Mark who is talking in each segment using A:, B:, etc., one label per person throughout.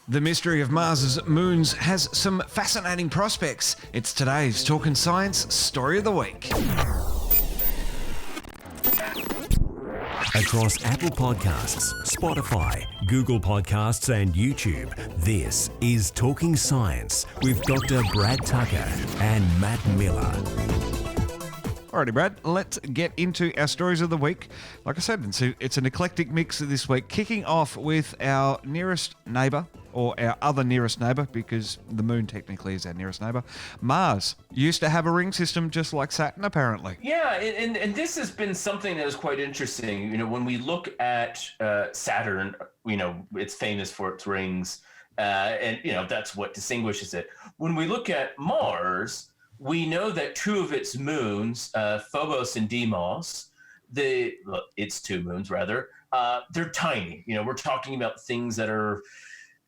A: The mystery of Mars's moons has some fascinating prospects. It's today's Talkin' Science Story of the Week.
B: Across Apple Podcasts, Spotify, Google Podcasts and YouTube, this is Talking Science with Dr. Brad Tucker and Matt Miller.
A: Alrighty, Brad, let's get into our stories of the week. Like I said, it's an eclectic mix this week, kicking off with our nearest neighbour, or our other nearest neighbour, because the moon technically is our nearest neighbour. Mars used to have a ring system just like Saturn, apparently.
C: Yeah, and this has been something that is quite interesting. You know, when we look at Saturn, you know, it's famous for its rings, and, you know, that's what distinguishes it. When we look at Mars, we know that two of its moons, Phobos and Deimos, its two moons rather, they're tiny. You know, we're talking about things that are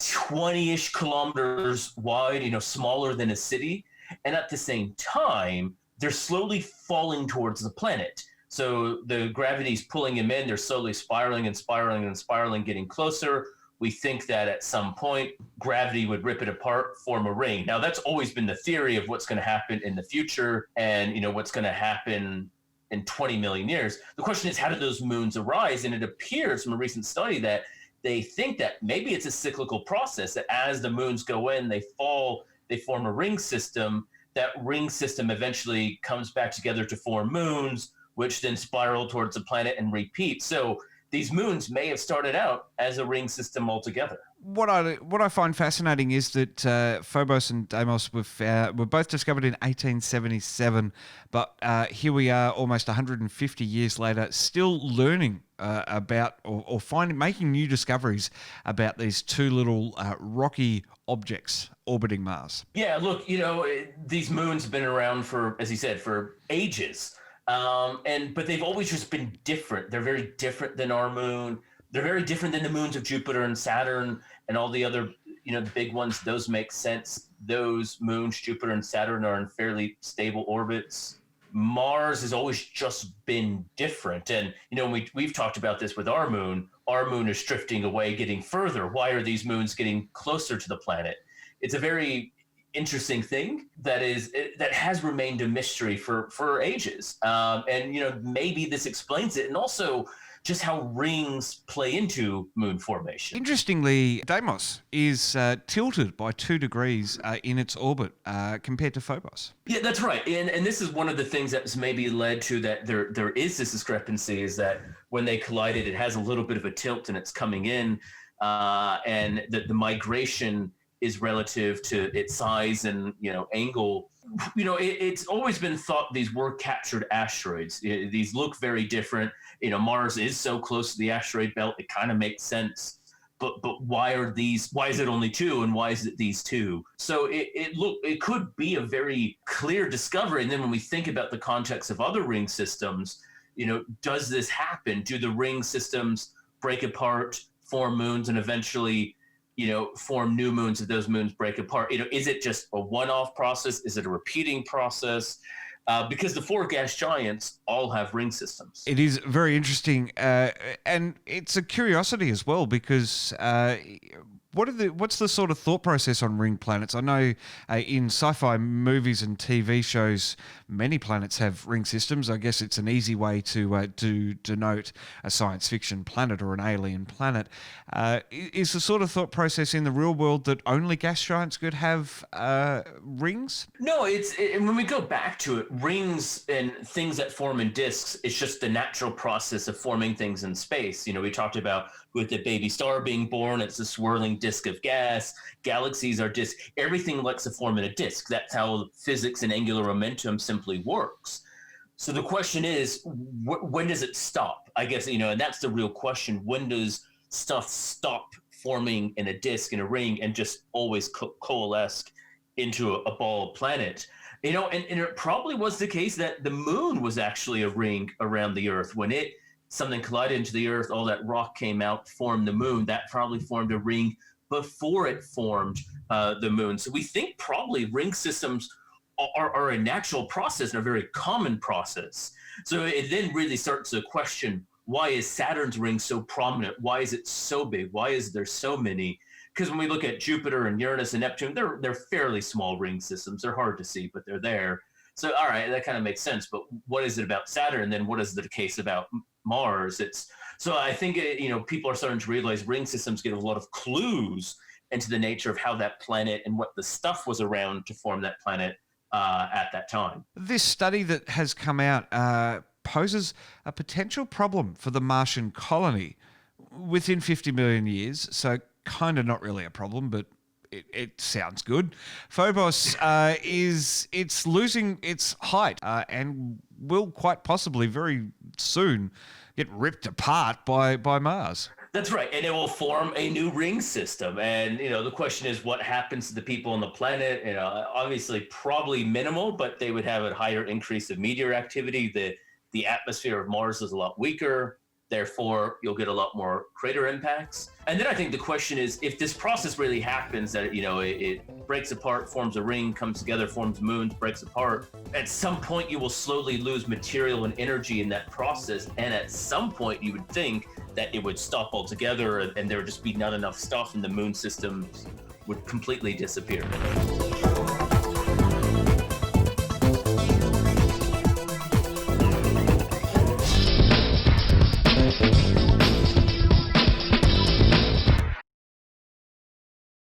C: 20-ish kilometers wide, you know, smaller than a city. And at the same time, they're slowly falling towards the planet. So the gravity's pulling them in. They're slowly spiraling and spiraling and spiraling, getting closer. We think that at some point, gravity would rip it apart, form a ring. Now, that's always been the theory of what's going to happen in the future and, you know, what's going to happen in 20 million years. The question is, how did those moons arise? And it appears from a recent study that they think that maybe it's a cyclical process, that as the moons go in, they fall, they form a ring system. That ring system eventually comes back together to form moons, which then spiral towards the planet and repeat. So these moons may have started out as a ring system altogether.
A: What I find fascinating is that Phobos and Deimos were both discovered in 1877, but here we are almost 150 years later, still learning about or making new discoveries about these two little rocky objects orbiting Mars.
C: Yeah, look, you know, these moons have been around for, as you said, for ages. But they've always just been different. They're very different than our moon. They're very different than the moons of Jupiter and Saturn and all the other, you know, the big ones. Those make sense. Those moons, Jupiter and Saturn, are in fairly stable orbits. Mars has always just been different. And, you know, we've talked about this with our moon. Our moon is drifting away, getting further. Why are these moons getting closer to the planet? It's a very interesting thing that has remained a mystery for ages, and you know, maybe this explains it, and also just how rings play into moon formation.
A: Interestingly, Deimos is tilted by 2 degrees in its orbit compared to Phobos.
C: Yeah, that's right, and this is one of the things that's maybe led to that there is this discrepancy, is that when they collided, it has a little bit of a tilt and it's coming in, and the migration is relative to its size and, you know, angle. You know, it's always been thought these were captured asteroids. These look very different. You know, Mars is so close to the asteroid belt, it kind of makes sense. But why is it only 2, and why is it these 2? So it could be a very clear discovery. And then when we think about the context of other ring systems, you know, does this happen? Do the ring systems break apart, form moons, and eventually, you know, form new moons if those moons break apart? You know, is it just a one-off process? Is it a repeating process? Because the 4 gas giants all have ring systems.
A: It is very interesting, and it's a curiosity as well, because what's the sort of thought process on ring planets? I know in sci-fi movies and TV shows, many planets have ring systems. I guess it's an easy way to denote a science fiction planet or an alien planet. Is the sort of thought process in the real world that only gas giants could have rings?
C: No, when we go back to it, rings and things that form in disks, it's just the natural process of forming things in space. You know, we talked about with the baby star being born, it's a swirling disk of gas. Galaxies are disks. Everything likes to form in a disk. That's how physics and angular momentum simply works. So the question is, when does it stop? I guess, you know, and that's the real question. When does stuff stop forming in a disk, in a ring, and just always coalesce into a ball planet? You know, and it probably was the case that the moon was actually a ring around the Earth. When something collided into the Earth, all that rock came out, formed the moon. That probably formed a ring before it formed the moon. So we think probably ring systems are a natural process and a very common process. So it then really starts to question, why is Saturn's ring so prominent? Why is it so big? Why is there so many? because when we look at Jupiter and Uranus and Neptune, they're fairly small ring systems. They're hard to see, but they're there. So, all right, that kind of makes sense. But what is it about Saturn? And then what is the case about Mars? So I think people are starting to realize ring systems give a lot of clues into the nature of how that planet and what the stuff was around to form that planet at that time.
A: This study that has come out poses a potential problem for the Martian colony within 50 million years. So kind of not really a problem, but it sounds good. Phobos it's losing its height and will quite possibly very soon get ripped apart by Mars.
C: That's right, and it will form a new ring system. And the question is, what happens to the people on the planet? Obviously, probably minimal, but they would have a higher increase of meteor activity. The atmosphere of Mars is a lot weaker. Therefore, you'll get a lot more crater impacts. And then I think the question is, if this process really happens, that it breaks apart, forms a ring, comes together, forms moons, breaks apart, at some point you will slowly lose material and energy in that process. And at some point you would think that it would stop altogether and there would just be not enough stuff and the moon system would completely disappear.